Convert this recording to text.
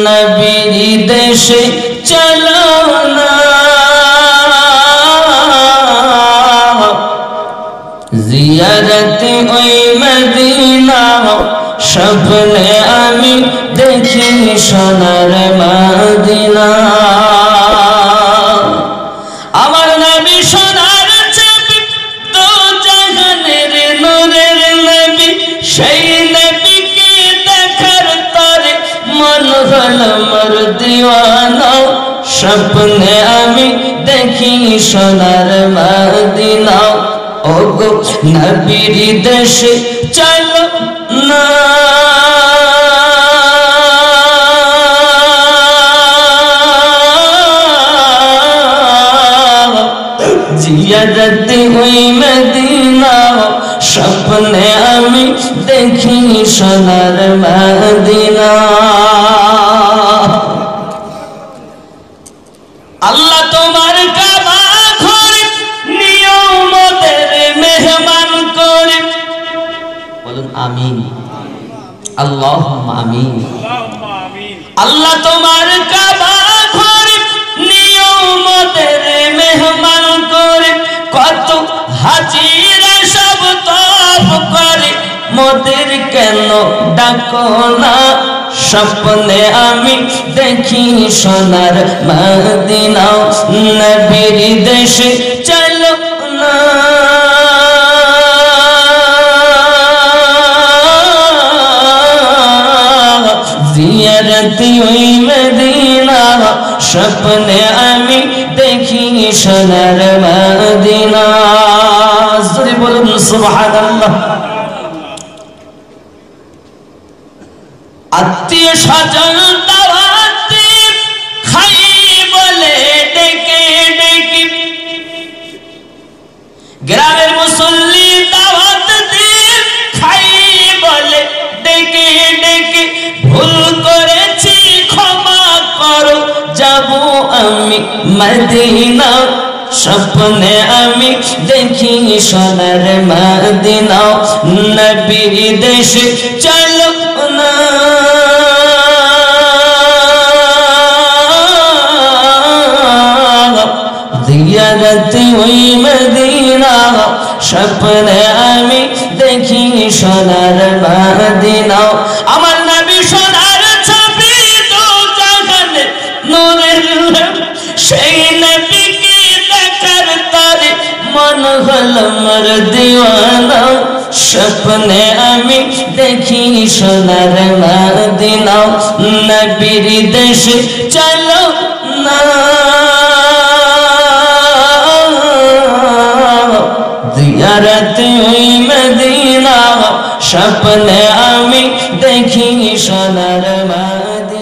নবীর দেশে চলো না, জিয়ারতে ওই মদিনা স্বপ্নে আমি দেখি সোনার মদিনা। আমার নবী সোনার ছবি, দু জাহানের নূরের নবী, সেই নবীকে দেখার তরে মন হলো মোর দিওয়ানা। স্বপ্নে আমি দেখি সোনার মদিনা। ওগো নবীর দেশে চলো না, জিয়ারতে ওই মদিনা স্বপ্নে আমি দেখি সোনার মদিনা। আল্লাহ তোমার কাবা ঘরে নিয়মতের মেহমান করে, বলুন আমিন, আল্লাহুম্মা আমিন। আল্লাহ তোমার কাবা ঘরে নিয়মতের মেহমান করে, কত হাজিরা সব তওয়াফ করে, মোদের কেন ডাকো না? স্বপ্নে আমি দেখি সোনার মদিনা। নবীর দেশে চলো না, জিয়ারতে ওই মদিনা স্বপ্নে আমি দেখি সোনার মদিনা। জোরে বলুন সুবহানাল্লাহ। আত্মীয় স্বজন দাওয়াতে খাই বলে ডেকে ডেকে, গ্রামের মুসল্লি দাওয়াত দিয়ে খাই বলে ডেকে ডেকে, ভুল করেছি ক্ষমা করো, যাব আমি মদিনা। স্বপ্নে আমি দেখি সোনার মদিনা। নবীর দেশে চলো না, জিয়ারতে ওই মদিনা স্বপ্নে আমি দেখি সোনার মদিনা। আমার নবী সোনার ছবি, দু জাহানের নূরের নবী, সেই নবীকে দেখার তরে মন হলো মোর দিওয়ানা। স্বপ্নে আমি দেখি সোনার মদিনা। নবীর দেশে চলো না, জিয়ারতে ওই মদিনা স্বপ্নে আমি দেখি সোনার মদিনা।